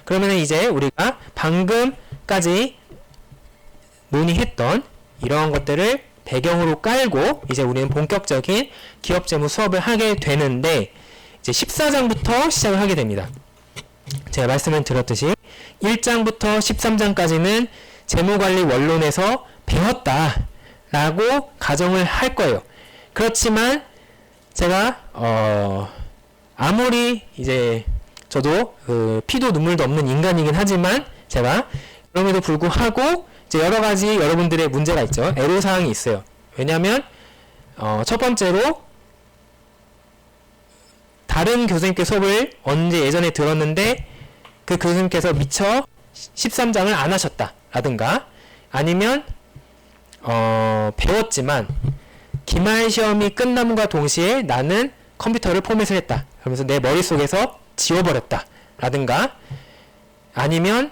그러면 이제 우리가 방금까지 논의했던 이러한 것들을 배경으로 깔고 이제 우리는 본격적인 기업재무 수업을 하게 되는데, 이제 14장부터 시작을 하게 됩니다. 제가 말씀을 드렸듯이 1장부터 13장까지는 재무관리 원론에서 배웠다 라고 가정을 할 거예요. 그렇지만 제가 아무리 이제 저도 피도 눈물도 없는 인간이긴 하지만 제가 그럼에도 불구하고 이제 여러 가지 여러분들의 문제가 있죠. 애로사항이 있어요. 왜냐하면 첫 번째로 다른 교수님께 수업을 언제 예전에 들었는데 그 교수님께서 미처 13장을 안 하셨다 라든가, 아니면 배웠지만 기말 시험이 끝남과 동시에 나는 컴퓨터를 포맷을 했다 그러면서 내 머릿속에서 지워버렸다 라든가, 아니면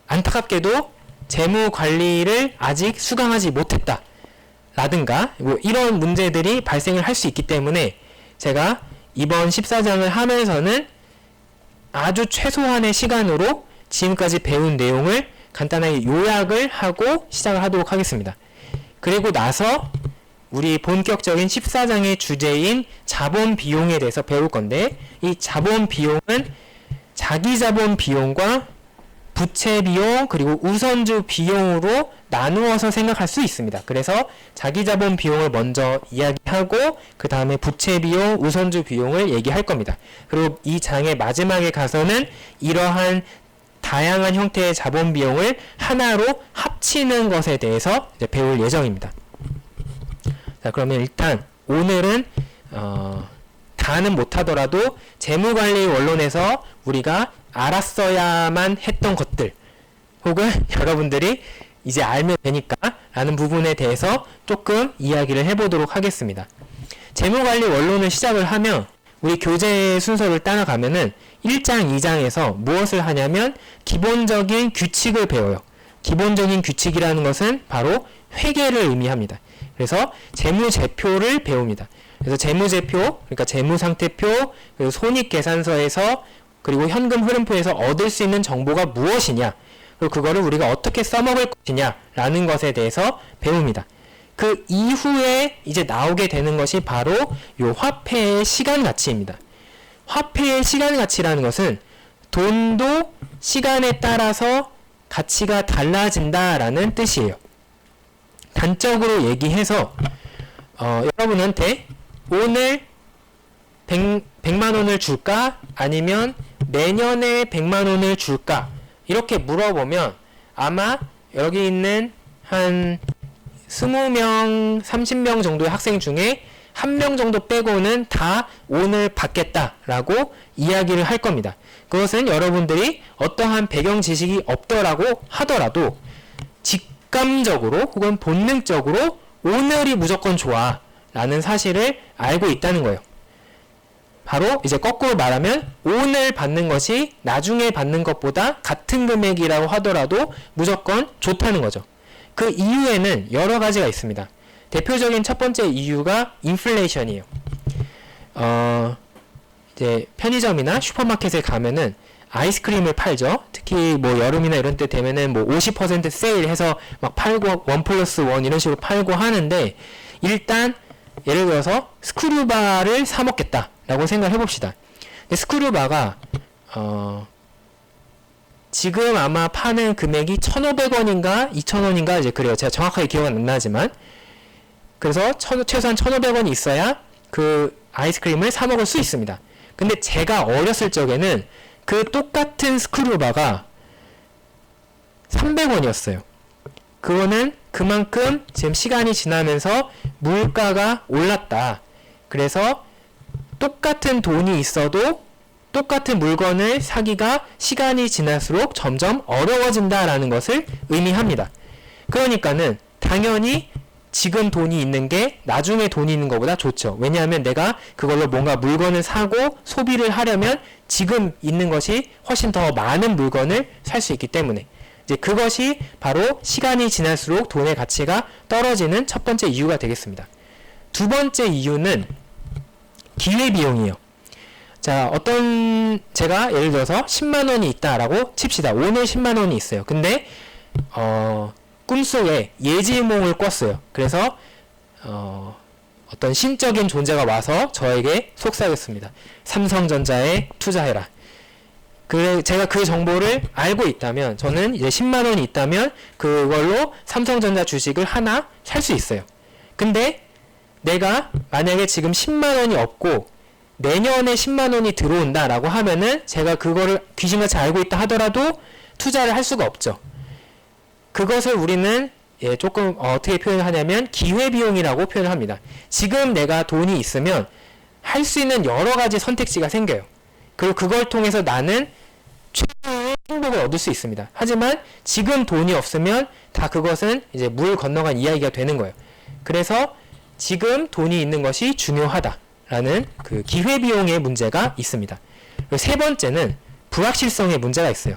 안타깝게도 재무 관리를 아직 수강하지 못했다 라든가, 뭐 이런 문제들이 발생을 할 수 있기 때문에 제가 이번 14장을 하면서는 아주 최소한의 시간으로 지금까지 배운 내용을 간단하게 요약을 하고 시작을 하도록 하겠습니다. 그리고 나서 우리 본격적인 14장의 주제인 자본 비용에 대해서 배울 건데, 이 자본 비용은 자기 자본 비용과 부채 비용 그리고 우선주 비용으로 나누어서 생각할 수 있습니다. 그래서 자기 자본 비용을 먼저 이야기하고 그 다음에 부채 비용, 우선주 비용을 얘기할 겁니다. 그리고 이 장의 마지막에 가서는 이러한 다양한 형태의 자본 비용을 하나로 합치는 것에 대해서 이제 배울 예정입니다. 자, 그러면 일단 오늘은 다는 못하더라도 재무관리 원론에서 우리가 알았어야만 했던 것들, 혹은 여러분들이 이제 알면 되니까 라는 부분에 대해서 조금 이야기를 해보도록 하겠습니다. 재무관리 원론을 시작을 하면 우리 교재 순서를 따라가면은 1장, 2장에서 무엇을 하냐면 기본적인 규칙을 배워요. 기본적인 규칙이라는 것은 바로 회계를 의미합니다. 그래서 재무제표를 배웁니다. 그래서 재무제표, 그러니까 재무상태표, 그리고 손익계산서에서 그리고 현금 흐름표에서 얻을 수 있는 정보가 무엇이냐, 그리고 그거를 우리가 어떻게 써먹을 것이냐 라는 것에 대해서 배웁니다. 그 이후에 이제 나오게 되는 것이 바로 요 화폐의 시간 가치입니다. 화폐의 시간 가치라는 것은 돈도 시간에 따라서 가치가 달라진다라는 뜻이에요. 단적으로 얘기해서 여러분한테 오늘 100만 원을 줄까? 아니면 내년에 100만 원을 줄까? 이렇게 물어보면 아마 여기 있는 한 20명, 30명 정도의 학생 중에 1명 정도 빼고는 다 오늘 받겠다라고 이야기를 할 겁니다. 그것은 여러분들이 어떠한 배경 지식이 없더라고 하더라도 직감적으로 혹은 본능적으로 오늘이 무조건 좋아 라는 사실을 알고 있다는 거예요. 바로 이제 거꾸로 말하면 오늘 받는 것이 나중에 받는 것보다 같은 금액이라고 하더라도 무조건 좋다는 거죠. 그 이유에는 여러 가지가 있습니다. 대표적인 첫 번째 이유가 인플레이션이에요. 이제 편의점이나 슈퍼마켓에 가면은 아이스크림을 팔죠. 특히 뭐 여름이나 이런 때 되면은 뭐 50% 세일해서 막 팔고 1+1 이런 식으로 팔고 하는데, 일단 예를 들어서 스크류바를 사 먹겠다 라고 생각을 해봅시다. 근데 스크류바가 지금 아마 파는 금액이 1,500원인가 2,000원인가 이제 그래요. 제가 정확하게 기억은 안 나지만, 그래서 최소한 1,500원이 있어야 그 아이스크림을 사 먹을 수 있습니다. 근데 제가 어렸을 적에는 그 똑같은 스크류바가 300원이었어요. 그거는 그만큼 지금 시간이 지나면서 물가가 올랐다. 그래서 똑같은 돈이 있어도 똑같은 물건을 사기가 시간이 지날수록 점점 어려워진다라는 것을 의미합니다. 그러니까는 당연히 지금 돈이 있는 게 나중에 돈이 있는 것보다 좋죠. 왜냐하면 내가 그걸로 뭔가 물건을 사고 소비를 하려면 지금 있는 것이 훨씬 더 많은 물건을 살 수 있기 때문에, 이제 그것이 바로 시간이 지날수록 돈의 가치가 떨어지는 첫 번째 이유가 되겠습니다. 두 번째 이유는 기회비용이에요. 자, 제가 예를 들어서 10만 원이 있다라고 칩시다. 오늘 10만 원이 있어요. 근데 꿈속에 예지몽을 꿨어요. 그래서 어떤 신적인 존재가 와서 저에게 속삭였습니다. 삼성전자에 투자해라. 제가 그 정보를 알고 있다면, 저는 이제 10만 원이 있다면 그걸로 삼성전자 주식을 하나 살 수 있어요. 근데 내가 만약에 지금 10만 원이 없고 내년에 10만 원이 들어온다라고 하면은 제가 그거를 귀신같이 알고 있다 하더라도 투자를 할 수가 없죠. 그것을 우리는 조금 어떻게 표현하냐면 기회비용이라고 표현을 합니다. 지금 내가 돈이 있으면 할 수 있는 여러 가지 선택지가 생겨요. 그리고 그걸 통해서 나는 최고의 행복을 얻을 수 있습니다. 하지만 지금 돈이 없으면 다 그것은 이제 물 건너간 이야기가 되는 거예요. 그래서 지금 돈이 있는 것이 중요하다라는 그 기회비용의 문제가 있습니다. 그리고 세 번째는 불확실성의 문제가 있어요.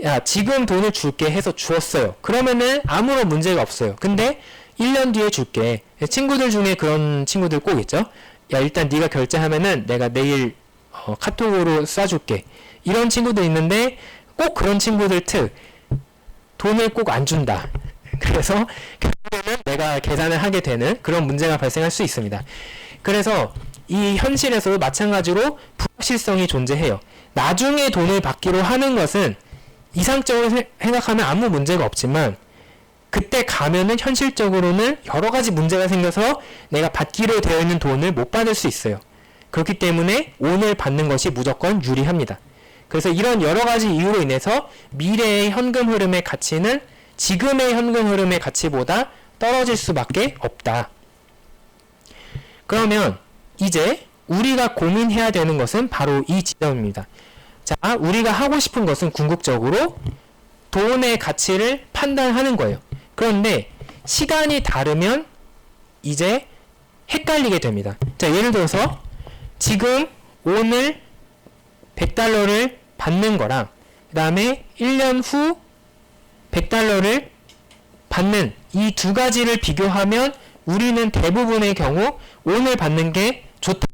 야, 지금 돈을 줄게 해서 주었어요. 그러면은 아무런 문제가 없어요. 근데 1년 뒤에 줄게. 친구들 중에 그런 친구들 꼭 있죠. 야, 일단 네가 결제하면은 내가 내일 카톡으로 쏴줄게. 이런 친구도 있는데 꼭 그런 친구들 돈을 꼭 안 준다. 그래서 결국에는 내가 계산을 하게 되는 그런 문제가 발생할 수 있습니다. 그래서 이 현실에서도 마찬가지로 불확실성이 존재해요. 나중에 돈을 받기로 하는 것은 이상적으로 생각하면 아무 문제가 없지만 그때 가면은 현실적으로는 여러 가지 문제가 생겨서 내가 받기로 되어 있는 돈을 못 받을 수 있어요. 그렇기 때문에 오늘 받는 것이 무조건 유리합니다. 그래서 이런 여러 가지 이유로 인해서 미래의 현금 흐름의 가치는 지금의 현금 흐름의 가치보다 떨어질 수밖에 없다. 그러면 이제 우리가 고민해야 되는 것은 바로 이 지점입니다. 자, 우리가 하고 싶은 것은 궁극적으로 돈의 가치를 판단하는 거예요. 그런데 시간이 다르면 이제 헷갈리게 됩니다. 자, 예를 들어서 지금 오늘 100달러를 받는 거랑 그 다음에 1년 후 100달러를 받는 이 두 가지를 비교하면 우리는 대부분의 경우 오늘 받는 게 좋다.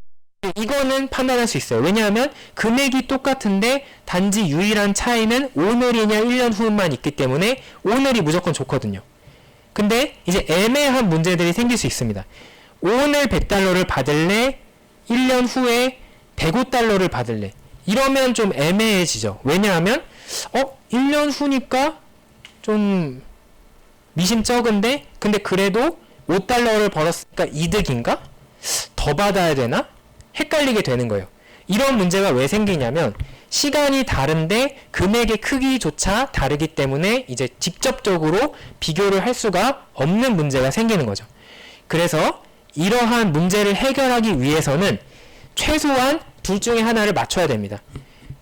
이거는 판단할 수 있어요. 왜냐하면 금액이 똑같은데 단지 유일한 차이는 오늘이냐 1년 후만 있기 때문에 오늘이 무조건 좋거든요. 근데 이제 애매한 문제들이 생길 수 있습니다. 오늘 100달러를 받을래? 1년 후에 105달러를 받을래? 이러면 좀 애매해지죠. 왜냐하면 1년 후니까 좀 미심쩍은데 근데 그래도 5달러를 벌었으니까 이득인가? 더 받아야 되나? 헷갈리게 되는 거예요. 이런 문제가 왜 생기냐면 시간이 다른데 금액의 크기조차 다르기 때문에 이제 직접적으로 비교를 할 수가 없는 문제가 생기는 거죠. 그래서 이러한 문제를 해결하기 위해서는 최소한 둘 중에 하나를 맞춰야 됩니다.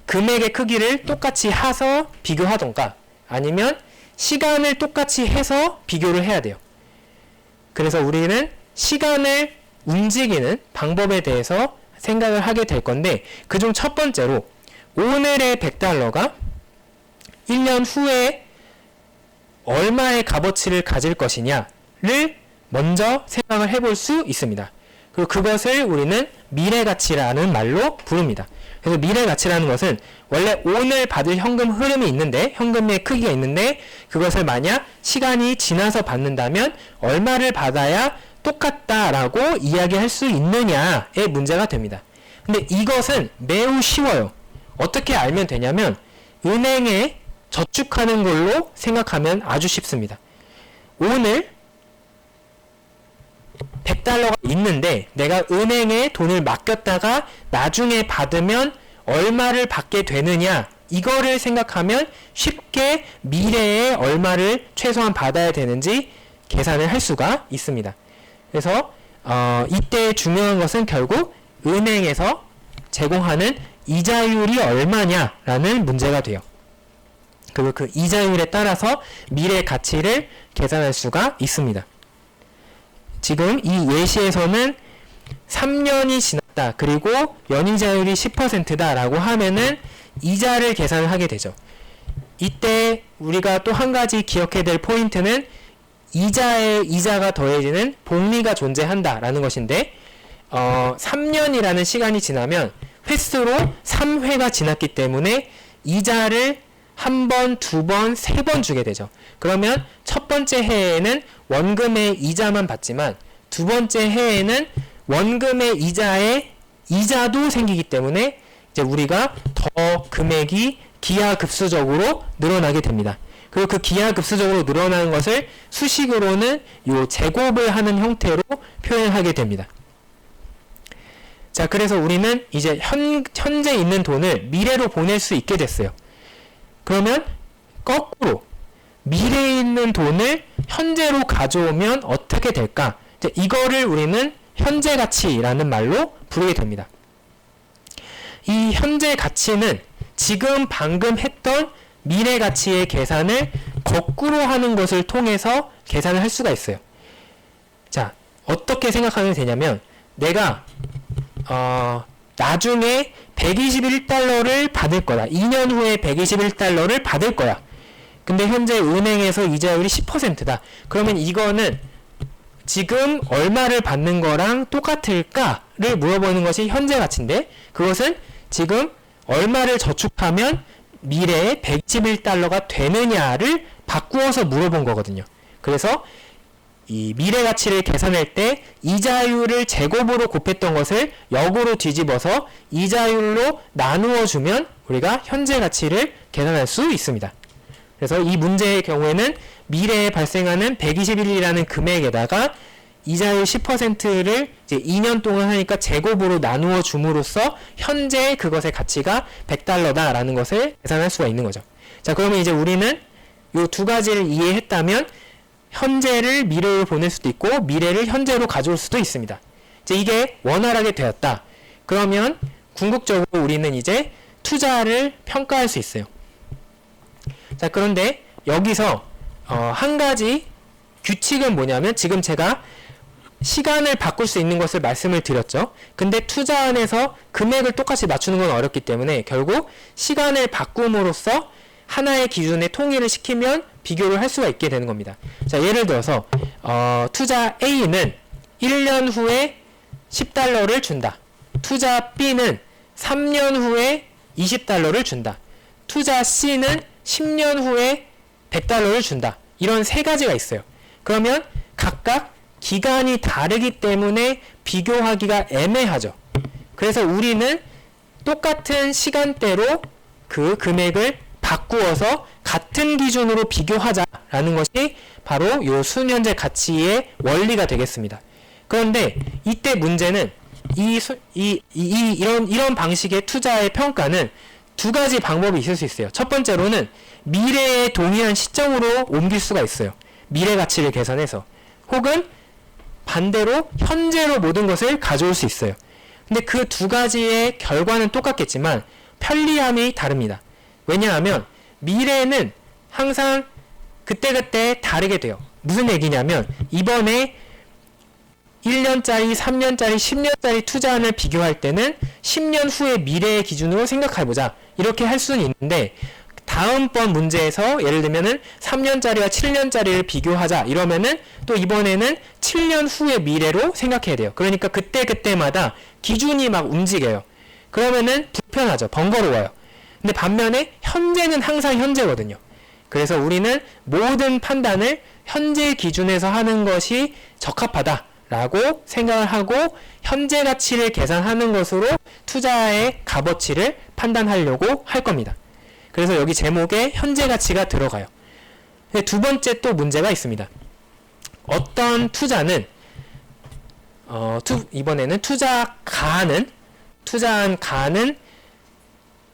금액의 크기를 똑같이 해서 비교하던가 아니면 시간을 똑같이 해서 비교를 해야 돼요. 그래서 우리는 시간을 움직이는 방법에 대해서 생각을 하게 될 건데 그중 첫 번째로 오늘의 100달러가 1년 후에 얼마의 값어치를 가질 것이냐를 먼저 생각을 해볼 수 있습니다. 그리고 그것을 우리는 미래가치라는 말로 부릅니다. 그래서 미래가치라는 것은 원래 오늘 받을 현금 흐름이 있는데 현금의 크기가 있는데 그것을 만약 시간이 지나서 받는다면 얼마를 받아야 똑같다라고 이야기할 수 있느냐의 문제가 됩니다. 근데 이것은 매우 쉬워요. 어떻게 알면 되냐면 은행에 저축하는 걸로 생각하면 아주 쉽습니다. 오늘 100달러가 있는데 내가 은행에 돈을 맡겼다가 나중에 받으면 얼마를 받게 되느냐 이거를 생각하면 쉽게 미래에 얼마를 최소한 받아야 되는지 계산을 할 수가 있습니다. 그래서 이때 중요한 것은 결국 은행에서 제공하는 이자율이 얼마냐라는 문제가 돼요. 그리고 그 이자율에 따라서 미래 가치를 계산할 수가 있습니다. 지금 이 예시에서는 3년이 지났다. 그리고 연이자율이 10%다 라고 하면은 이자를 계산을 하게 되죠. 이때 우리가 또 한 가지 기억해야 될 포인트는 이자에 이자가 더해지는 복리가 존재한다 라는 것인데 3년이라는 시간이 지나면 횟수로 3회가 지났기 때문에 이자를 한 번, 두 번, 세 번 주게 되죠. 그러면 첫 번째 해에는 원금의 이자만 받지만 두 번째 해에는 원금의 이자도 생기기 때문에 이제 우리가 더 금액이 기하급수적으로 늘어나게 됩니다. 그리고 그 기하급수적으로 늘어나는 것을 수식으로는 요 제곱을 하는 형태로 표현하게 됩니다. 자, 그래서 우리는 이제 현재 있는 돈을 미래로 보낼 수 있게 됐어요. 그러면 거꾸로 미래에 있는 돈을 현재로 가져오면 어떻게 될까? 이거를 우리는 현재 가치라는 말로 부르게 됩니다. 이 현재 가치는 지금 방금 했던 미래 가치의 계산을 거꾸로 하는 것을 통해서 계산을 할 수가 있어요. 자, 어떻게 생각하면 되냐면 내가 나중에 121달러를 받을 거다. 2년 후에 121달러를 받을 거야. 근데 현재 은행에서 이자율이 10%다. 그러면 이거는 지금 얼마를 받는 거랑 똑같을까를 물어보는 것이 현재 가치인데, 그것은 지금 얼마를 저축하면 미래에 121달러가 되느냐를 바꾸어서 물어본 거거든요. 그래서 이 미래 가치를 계산할 때 이자율을 제곱으로 곱했던 것을 역으로 뒤집어서 이자율로 나누어 주면 우리가 현재 가치를 계산할 수 있습니다. 그래서 이 문제의 경우에는 미래에 발생하는 121이라는 금액에다가 이자율 10%를 이제 2년 동안 하니까 제곱으로 나누어 줌으로써 현재 그것의 가치가 100달러다라는 것을 계산할 수가 있는 거죠. 자, 그러면 이제 우리는 이 두 가지를 이해했다면 현재를 미래로 보낼 수도 있고 미래를 현재로 가져올 수도 있습니다. 이제 이게 원활하게 되었다. 그러면 궁극적으로 우리는 이제 투자를 평가할 수 있어요. 자, 그런데 여기서 한 가지 규칙은 뭐냐면, 지금 제가 시간을 바꿀 수 있는 것을 말씀을 드렸죠. 근데 투자 안에서 금액을 똑같이 맞추는 건 어렵기 때문에 결국 시간을 바꿈으로써 하나의 기준에 통일을 시키면 비교를 할 수가 있게 되는 겁니다. 자, 예를 들어서 투자 A는 1년 후에 10달러를 준다. 투자 B는 3년 후에 20달러를 준다. 투자 C는 10년 후에 100달러를 준다. 이런 세 가지가 있어요. 그러면 각각 기간이 다르기 때문에 비교하기가 애매하죠. 그래서 우리는 똑같은 시간대로 그 금액을 바꾸어서 같은 기준으로 비교하자라는 것이 바로 요 순현재 가치의 원리가 되겠습니다. 그런데 이때 문제는 이런 방식의 투자의 평가는 두 가지 방법이 있을 수 있어요. 첫 번째로는 미래의 동일한 시점으로 옮길 수가 있어요. 미래 가치를 계산해서. 혹은 반대로 현재로 모든 것을 가져올 수 있어요. 근데 그 두 가지의 결과는 똑같겠지만 편리함이 다릅니다. 왜냐하면 미래는 항상 그때그때 다르게 돼요. 무슨 얘기냐면 이번에 1년짜리, 3년짜리, 10년짜리 투자안을 비교할 때는 10년 후의 미래의 기준으로 생각해보자. 이렇게 할 수는 있는데 다음번 문제에서 예를 들면은 3년짜리와 7년짜리를 비교하자 이러면은 또 이번에는 7년 후의 미래로 생각해야 돼요. 그러니까 그때마다 기준이 막 움직여요. 그러면은 불편하죠. 번거로워요. 근데 반면에 현재는 항상 현재거든요. 그래서 우리는 모든 판단을 현재 기준에서 하는 것이 적합하다라고 생각을 하고 현재 가치를 계산하는 것으로 투자의 값어치를 판단하려고 할 겁니다. 그래서 여기 제목에 현재 가치가 들어가요. 두 번째 또 문제가 있습니다. 어떤 투자는 이번에는 투자한 가는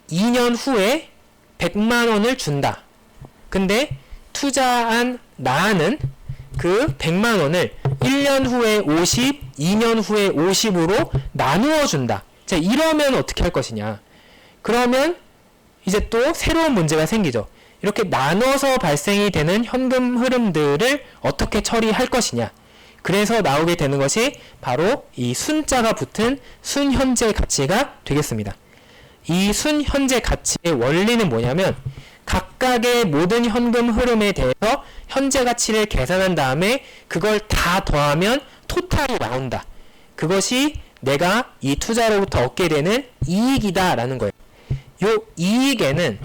2년 후에 100만 원을 준다. 근데 투자한 나는 그 100만 원을 1년 후에 50, 2년 후에 50으로 나누어 준다. 자, 이러면 어떻게 할 것이냐? 그러면 이제 또 새로운 문제가 생기죠. 이렇게 나눠서 발생이 되는 현금 흐름들을 어떻게 처리할 것이냐. 그래서 나오게 되는 것이 바로 이 순자가 붙은 순현재 가치가 되겠습니다. 이 순현재 가치의 원리는 뭐냐면 각각의 모든 현금 흐름에 대해서 현재 가치를 계산한 다음에 그걸 다 더하면 토탈이 나온다. 그것이 내가 이 투자로부터 얻게 되는 이익이다 라는 거예요. 요 이익에는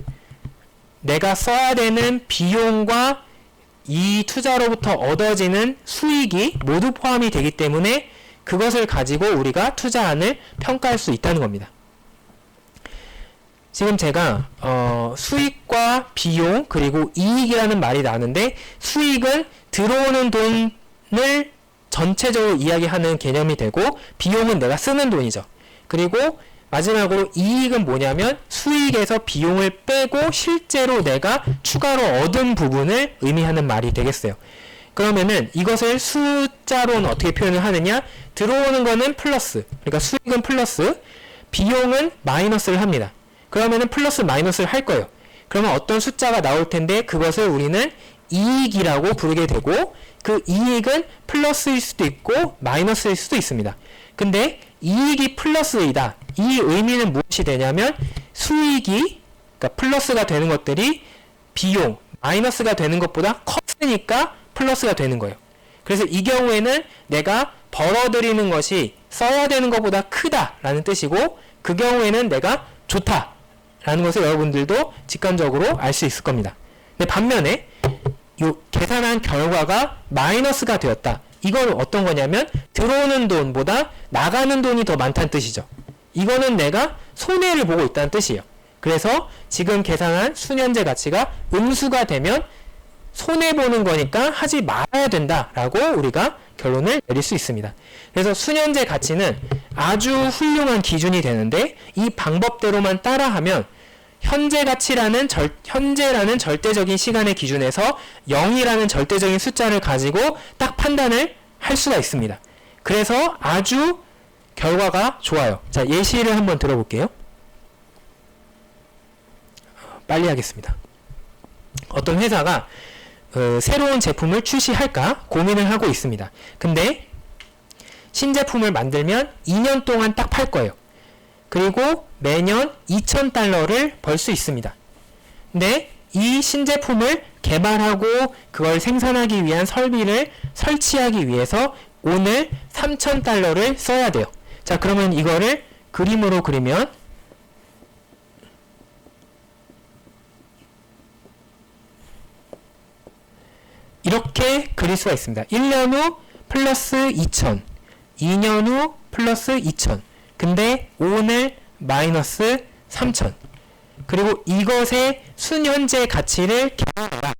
내가 써야 되는 비용과 이 투자로부터 얻어지는 수익이 모두 포함이 되기 때문에 그것을 가지고 우리가 투자안을 평가할 수 있다는 겁니다. 지금 제가 수익과 비용 그리고 이익이라는 말이 나오는데, 수익은 들어오는 돈을 전체적으로 이야기하는 개념이 되고, 비용은 내가 쓰는 돈이죠. 그리고 마지막으로 이익은 뭐냐면 수익에서 비용을 빼고 실제로 내가 추가로 얻은 부분을 의미하는 말이 되겠어요. 그러면은 이것을 숫자로는 어떻게 표현을 하느냐? 들어오는 거는 플러스, 그러니까 수익은 플러스, 비용은 마이너스를 합니다. 그러면은 플러스 마이너스를 할 거예요. 그러면 어떤 숫자가 나올 텐데 그것을 우리는 이익이라고 부르게 되고, 그 이익은 플러스일 수도 있고 마이너스일 수도 있습니다. 근데 이익이 플러스이다, 이 의미는 무엇이 되냐면 수익이, 그러니까 플러스가 되는 것들이 비용, 마이너스가 되는 것보다 컸으니까 플러스가 되는 거예요. 그래서 이 경우에는 내가 벌어들이는 것이 써야 되는 것보다 크다라는 뜻이고, 그 경우에는 내가 좋다라는 것을 여러분들도 직관적으로 알 수 있을 겁니다. 근데 반면에 요 계산한 결과가 마이너스가 되었다. 이건 어떤 거냐면 들어오는 돈보다 나가는 돈이 더 많다는 뜻이죠. 이거는 내가 손해를 보고 있다는 뜻이에요. 그래서 지금 계산한 수년제 가치가 음수가 되면 손해보는 거니까 하지 말아야 된다라고 우리가 결론을 내릴 수 있습니다. 그래서 수년제 가치는 아주 훌륭한 기준이 되는데, 이 방법대로만 따라하면 현재라는 절대적인 시간의 기준에서 0이라는 절대적인 숫자를 가지고 딱 판단을 할 수가 있습니다. 그래서 아주 결과가 좋아요. 자, 예시를 한번 들어볼게요. 빨리 하겠습니다. 어떤 회사가 새로운 제품을 출시할까 고민을 하고 있습니다. 근데 신제품을 만들면 2년 동안 딱 팔 거예요. 그리고 매년 $2,000를 벌 수 있습니다. 근데 이 신제품을 개발하고 그걸 생산하기 위한 설비를 설치하기 위해서 오늘 $3,000를 써야 돼요. 자, 그러면 이거를 그림으로 그리면 이렇게 그릴 수가 있습니다. 1년 후 플러스 2,000, 2년 후 플러스 2,000, 근데 오늘 마이너스 3,000. 그리고 이것의 순현재 가치를 계산해라.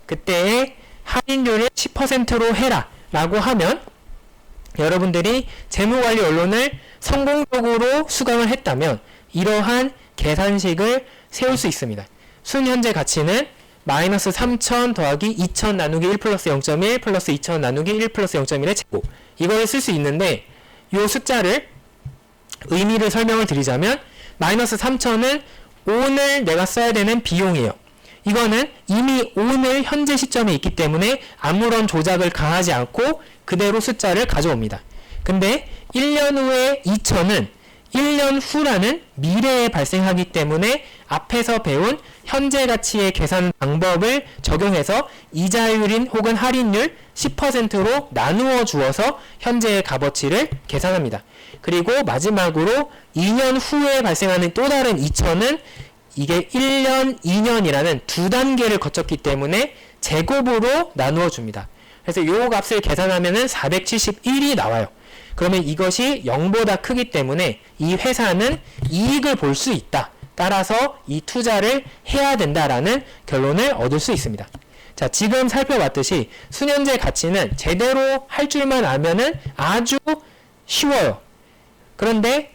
그때의 할인율을 10%로 해라 라고 하면 여러분들이 재무관리 원론을 성공적으로 수강을 했다면 이러한 계산식을 세울 수 있습니다. 순현재 가치는 마이너스 3,000 더하기 2,000 나누기 1 플러스 0.1 플러스 2,000 나누기 1 플러스 0.1의 제곱, 이걸 쓸 수 있는데, 이 숫자를 의미를 설명을 드리자면 마이너스 3,000은 오늘 내가 써야 되는 비용이에요. 이거는 이미 오늘 현재 시점에 있기 때문에 아무런 조작을 가하지 않고 그대로 숫자를 가져옵니다. 근데 1년 후에 2,000은 1년 후라는 미래에 발생하기 때문에 앞에서 배운 현재 가치의 계산 방법을 적용해서 이자율인 혹은 할인율 10%로 나누어 주어서 현재의 값어치를 계산합니다. 그리고 마지막으로 2년 후에 발생하는 또 다른 2,000은 이게 1년, 2년이라는 두 단계를 거쳤기 때문에 제곱으로 나누어 줍니다. 그래서 요 값을 계산하면은 471이 나와요. 그러면 이것이 0보다 크기 때문에 이 회사는 이익을 볼 수 있다. 따라서 이 투자를 해야 된다라는 결론을 얻을 수 있습니다. 자, 지금 살펴봤듯이 수년제 가치는 제대로 할 줄만 알면은 아주 쉬워요. 그런데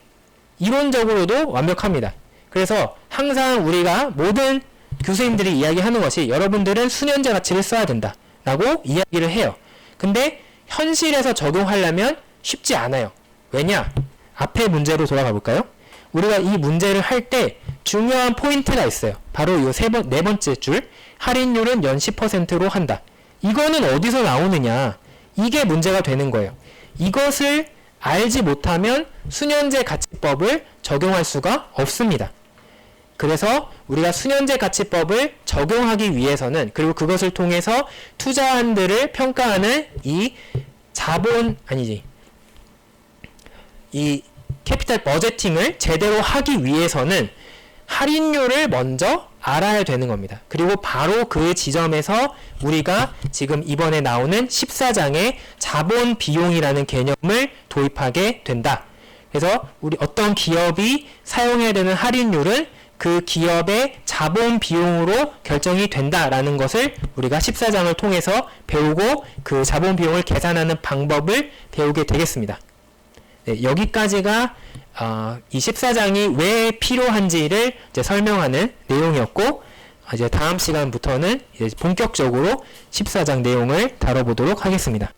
이론적으로도 완벽합니다. 그래서 항상 우리가 모든 교수님들이 이야기하는 것이 여러분들은 수년제 가치를 써야 된다 라고 이야기를 해요. 근데 현실에서 적용하려면 쉽지 않아요. 왜냐? 앞에 문제로 돌아가 볼까요? 우리가 이 문제를 할 때 중요한 포인트가 있어요. 바로 이 네 번째 줄, 할인율은 연 10%로 한다. 이거는 어디서 나오느냐? 이게 문제가 되는 거예요. 이것을 알지 못하면 수년제 가치법을 적용할 수가 없습니다. 그래서 우리가 수년제 가치법을 적용하기 위해서는, 그리고 그것을 통해서 투자안들을 평가하는 이 이 캐피탈 버제팅을 제대로 하기 위해서는 할인율을 먼저 알아야 되는 겁니다. 그리고 바로 그 지점에서 우리가 지금 이번에 나오는 14장의 자본 비용이라는 개념을 도입하게 된다. 그래서 우리 어떤 기업이 사용해야 되는 할인율은 그 기업의 자본 비용으로 결정이 된다라는 것을 우리가 14장을 통해서 배우고 그 자본 비용을 계산하는 방법을 배우게 되겠습니다. 네, 여기까지가 이 14장이 왜 필요한지를 이제 설명하는 내용이었고, 이제 다음 시간부터는 이제 본격적으로 14장 내용을 다뤄보도록 하겠습니다.